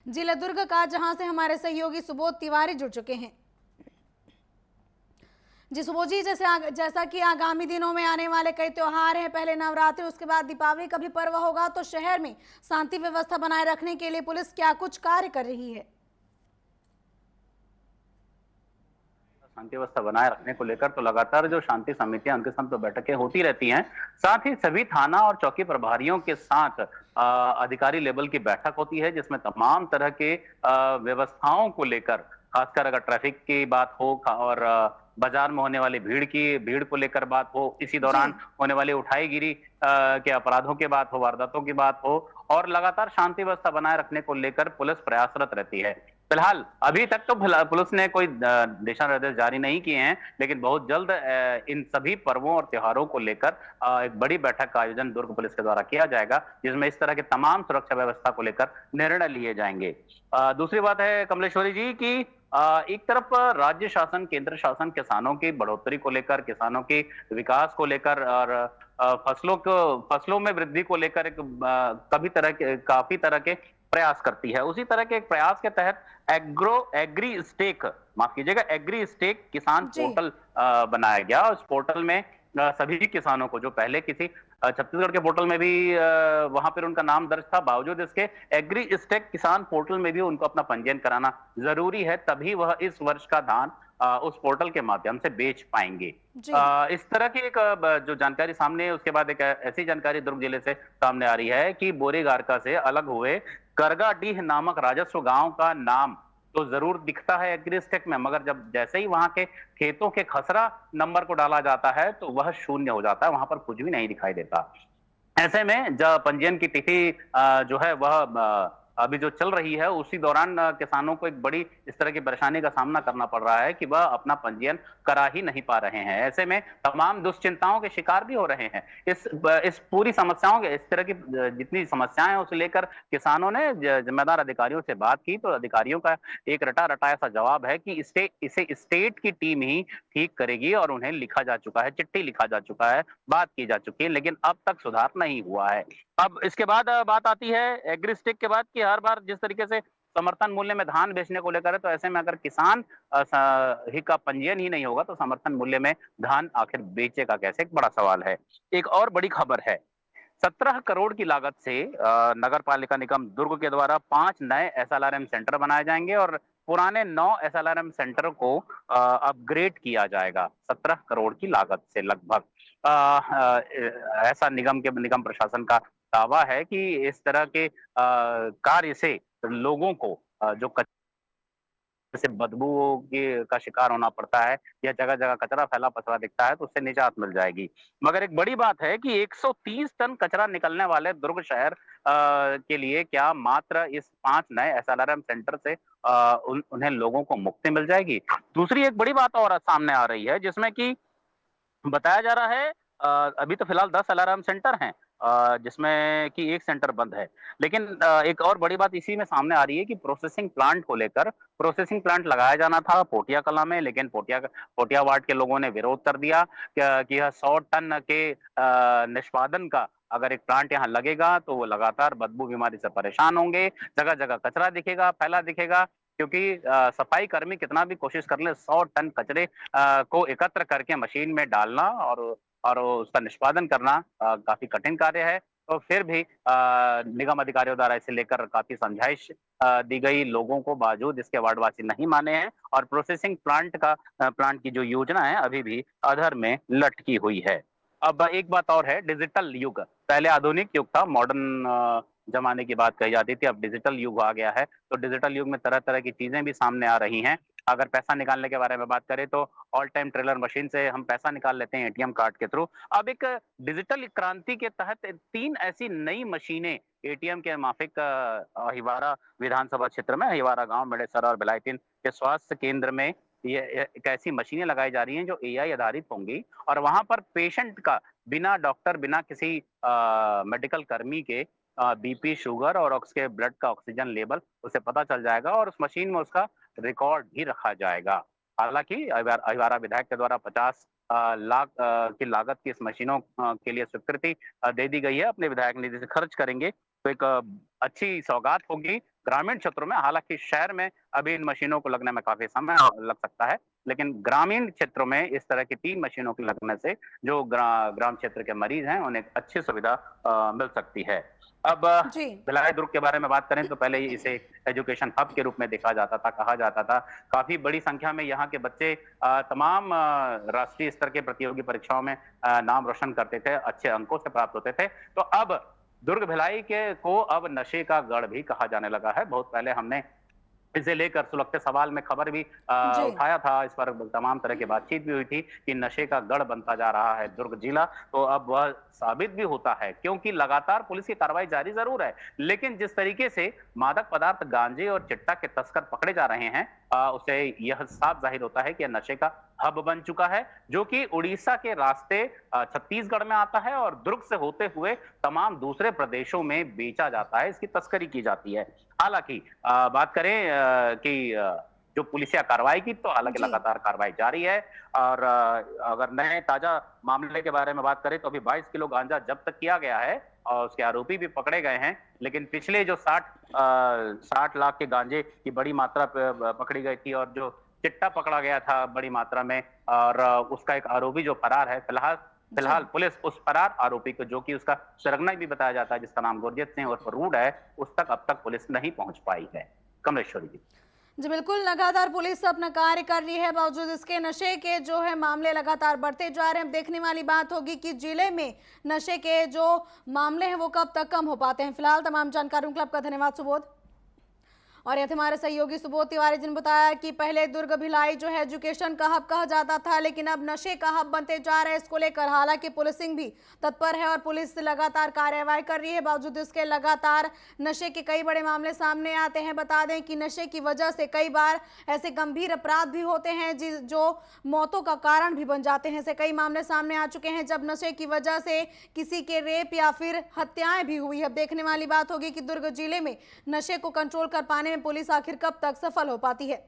जिला दुर्ग का, जहां से हमारे सहयोगी सुबोध तिवारी जुड़ चुके हैं। जी सुबोध जी, जैसा कि आगामी दिनों में आने वाले कई त्योहार हैं, पहले नवरात्रि, उसके बाद दीपावली का भी पर्व होगा, तो शहर में शांति व्यवस्था बनाए रखने के लिए पुलिस क्या कुछ कार्य कर रही है? शांति व्यवस्था बनाए रखने को लेकर तो लगातार जो शांति समितियां उनके साथ तो बैठकें होती रहती हैं। साथ ही सभी थाना और चौकी प्रभारियों के साथ अधिकारी लेवल की बैठक होती है, जिसमें तमाम तरह के व्यवस्थाओं को लेकर, खासकर अगर ट्रैफिक की बात हो और बाजार में होने वाली भीड़ को लेकर बात हो, इसी जी। दौरान होने वाली उठाईगिरी के अपराधों की बात हो, वारदातों की बात हो, और लगातार शांति व्यवस्था बनाए रखने को लेकर पुलिस प्रयासरत रहती है। फिलहाल अभी तक तो पुलिस ने कोई दिशा निर्देश जारी नहीं किए हैं, लेकिन बहुत जल्द इन सभी पर्वों और त्योहारों को लेकर एक बड़ी बैठक का आयोजन दुर्ग पुलिस के द्वारा किया जाएगा, जिसमें इस तरह के तमाम सुरक्षा व्यवस्था को लेकर निर्णय लिए जाएंगे। दूसरी बात है कमलेश्वरी जी की एक तरफ राज्य शासन, केंद्र शासन किसानों की बढ़ोतरी को लेकर, किसानों की विकास को लेकर और फसलों में वृद्धि को लेकर एक काफी तरह के प्रयास करती है। उसी तरह के एक प्रयास के तहत एग्री स्टेक, माफ कीजिएगा, एग्री स्टेक किसान जी। पोर्टल बनाया गया। उस पोर्टल में सभी किसानों को, जो पहले किसी छत्तीसगढ़ के पोर्टल में भी वहां पर उनका नाम दर्ज था, बावजूद इसके एग्री स्टेक किसान पोर्टल में भी उनको अपना पंजीयन कराना जरूरी है, तभी वह इस वर्ष का धान उस पोर्टल के माध्यम से बेच पाएंगे। इस तरह की एक जो जानकारी सामने है, उसके बाद एक ऐसी जानकारी दुर्ग जिले से सामने आ रही है कि बोरीगारका से अलग हुए करगाडीह नामक राजस्व गांव का नाम तो जरूर दिखता है एग्रीस्टेक में, मगर जब जैसे ही वहां के खेतों के खसरा नंबर को डाला जाता है तो वह शून्य हो जाता है, वहां पर कुछ भी नहीं दिखाई देता। ऐसे में जब पंजीयन की तिथि जो है वह अभी जो चल रही है, उसी दौरान किसानों को एक बड़ी इस तरह की परेशानी का सामना करना पड़ रहा है कि वह अपना पंजीयन करा ही नहीं पा रहे हैं। ऐसे में तमाम दुश्चिंताओं के शिकार भी हो रहे हैं। इस पूरी समस्याओं के, इस तरह की जितनी समस्याएं हैं, उसे लेकर किसानों ने जिम्मेदार अधिकारियों से बात की, तो अधिकारियों का एक रटा रटाया सा जवाब है कि इसे स्टेट की टीम ही ठीक करेगी, और उन्हें लिखा जा चुका है, चिट्ठी लिखा जा चुका है, बात की जा चुकी है, लेकिन अब तक सुधार नहीं हुआ है। अब इसके बाद बात आती है एग्रीस्टिक के बाद कि हर बार जिस तरीके से समर्थन मूल्य में धान बेचने को लेकर है, तो ऐसे में अगर किसान ही का पंजीयन ही नहीं होगा तो समर्थन मूल्य में धान आखिर बेचेगा कैसे, एक बड़ा सवाल है। एक और बड़ी खबर है, 17 करोड़ की लागत से नगर पालिका निगम दुर्ग के द्वारा 5 नए एसएलआरएम सेंटर बनाए जाएंगे और पुराने 9 एसएलआरएम सेंटर को अपग्रेड किया जाएगा 17 करोड़ की लागत से लगभग। ऐसा निगम प्रशासन का दावा है कि इस तरह के कार्य से लोगों को जो से बदबू का शिकार होना पड़ता है या जगह जगह कचरा फैला पसरा दिखता है, तो उससे निजात मिल जाएगी। मगर एक बड़ी बात है कि 130 टन कचरा निकलने वाले दुर्ग शहर के लिए क्या मात्र इस 5 नए एसएलआरएम सेंटर से उन्हें लोगों को मुक्ति मिल जाएगी? दूसरी एक बड़ी बात और सामने आ रही है, जिसमें कि बताया जा रहा है अभी तो फिलहाल 10 अलार्म सेंटर हैं, जिसमें कि एक सेंटर बंद है। लेकिन एक और बड़ी बात इसी में सामने आ रही है कि प्रोसेसिंग प्लांट को लेकर, प्रोसेसिंग प्लांट लगाया जाना था पोटिया कला में, लेकिन पोटिया वार्ड के लोगों ने विरोध कर दिया कि यह 100 टन के निष्पादन का अगर एक प्लांट यहाँ लगेगा तो वो लगातार बदबू बीमारी से परेशान होंगे, जगह जगह कचरा दिखेगा, फैला दिखेगा, क्योंकि सफाई कर्मी कितना भी कोशिश कर ले, 100 टन कचरे को एकत्र करके मशीन में डालना और उसका निष्पादन करना काफी कठिन कार्य है। तो फिर भी निगम अधिकारियों द्वारा इसे लेकर काफी समझाइश दी गई लोगों को, बावजूद इसके वार्डवासी नहीं माने हैं और प्रोसेसिंग प्लांट की जो योजना है अभी भी अधर में लटकी हुई है। अब एक बात और है, डिजिटल युग, पहले आधुनिक युग था, मॉडर्न जमाने की बात कही जाती थी, अब डिजिटल युग आ गया है। तो डिजिटल युग में तरह तरह की चीजें भी सामने आ रही हैं। अगर पैसा निकालने के बारे में बात करें तो ऑल टाइम ट्रेलर मशीन से हम पैसा निकाल लेते हैं एटीएम कार्ड के थ्रू। अब एक डिजिटल क्रांति के तहत 3 ऐसी नई मशीनें एटीएम के माफिक अहिवारा विधानसभा क्षेत्र में, अहिवारा गांव, मेडेसर और बिलायतीन के स्वास्थ्य केंद्र में ये एक ऐसी मशीनें लगाई जा रही हैं जो एआई आधारित होंगी, और वहां पर पेशेंट का बिना डॉक्टर, बिना किसी मेडिकल कर्मी के बीपी, शुगर और उसके ब्लड का ऑक्सीजन लेवल उसे पता चल जाएगा और उस मशीन में उसका रिकॉर्ड भी रखा जाएगा। हालांकि अहिवारा विधायक के द्वारा 50 लाख की लागत की इस मशीनों के लिए स्वीकृति दे दी गई है, अपने विधायक निधि से खर्च करेंगे, तो एक अच्छी सौगात होगी ग्रामीण क्षेत्रों में, हालाँकि शहर में अभी इन मशीनों को लगने में काफ़ी समय लग सकता है, लेकिन ग्रामीण क्षेत्रों में इस तरह की 3 मशीनों के लगने से जो ग्राम क्षेत्र के मरीज़ हैं, उन्हें अच्छी सुविधा मिल सकती है। अब जी। भिलाई दुर्ग के बारे में बात करें तो पहले इसे एजुकेशन हब के रूप में देखा जाता था, कहा जाता था। काफ़ी बड़ी संख्या में यहाँ के बच्चे तमाम राष्ट्रीय स्तर के प्रतियोगी परीक्षाओं में नाम रोशन करते थे, अच्छे अंकों से प्राप्त होते थे। तो अब दुर्ग भिलाई के को अब नशे का गढ़ भी कहा जाने लगा है। बहुत पहले हमने इसे लेकर सुलगते सवाल में खबर भी जी। उठाया था, इस पर तमाम तरह की बातचीत भी हुई थी कि नशे का गढ़ बनता जा रहा है दुर्ग जिला। तो अब वह साबित भी होता है, क्योंकि लगातार पुलिस की कार्रवाई जारी जरूर है, लेकिन जिस तरीके से मादक पदार्थ गांजे और चिट्टा के तस्कर पकड़े जा रहे हैं, उससे यह साफ जाहिर होता है कि यह नशे का हब बन चुका है, जो कि उड़ीसा के रास्ते छत्तीसगढ़ में आता है और दुर्ग से होते हुए तमाम दूसरे प्रदेशों में बेचा जाता है, इसकी तस्करी की जाती है। हालांकि बात करें कि जो पुलिसिया कार्रवाई की, तो हालांकि जी। लगातार कार्रवाई जारी है। और अगर नए ताजा मामले के बारे में बात करें तो अभी 22 किलो गांजा जब्त किया गया है और उसके आरोपी भी पकड़े गए हैं। लेकिन पिछले जो 60 लाख के गांजे की बड़ी मात्रा पकड़ी गई थी और जो चिट्टा पकड़ा गया था बड़ी मात्रा में, और उसका एक आरोपी जो फरार है, फिलहाल जी। फिलहाल पुलिस उस फरार आरोपी को, जो कि उसका सरगना भी बताया जाता है, जिसका नाम गुरजीत सिंह उर्फ रूड है, उस तक अब तक पुलिस नहीं पहुंच पाई है। कमलेश्वरी जी। जी बिल्कुल, लगातार पुलिस अपना कार्य कर रही है, बावजूद इसके नशे के जो है मामले लगातार बढ़ते जा रहे हैं। अब देखने वाली बात होगी कि जिले में नशे के जो मामले हैं वो कब तक कम हो पाते हैं। फिलहाल तमाम जानकारियों के लिए आपका धन्यवाद सुबोध। और यह थे हमारे सहयोगी सुबोध तिवारी जिन्होंने बताया कि पहले दुर्ग भिलाई जो है एजुकेशन का हब कहा जाता था, लेकिन अब नशे का हब बनते जा रहे हैं। इसको लेकर हालांकि पुलिसिंग भी तत्पर है और पुलिस लगातार कार्यवाही कर रही है, बावजूद इसके लगातार नशे के कई बड़े मामले सामने आते हैं। बता दें कि नशे की वजह से कई बार ऐसे गंभीर अपराध भी होते हैं जो मौतों का कारण भी बन जाते हैं। ऐसे कई मामले सामने आ चुके हैं जब नशे की वजह से किसी के रेप या फिर हत्याएं भी हुई। अब देखने वाली बात होगी कि दुर्ग जिले में नशे को कंट्रोल कर पाने में पुलिस आखिर कब तक सफल हो पाती है।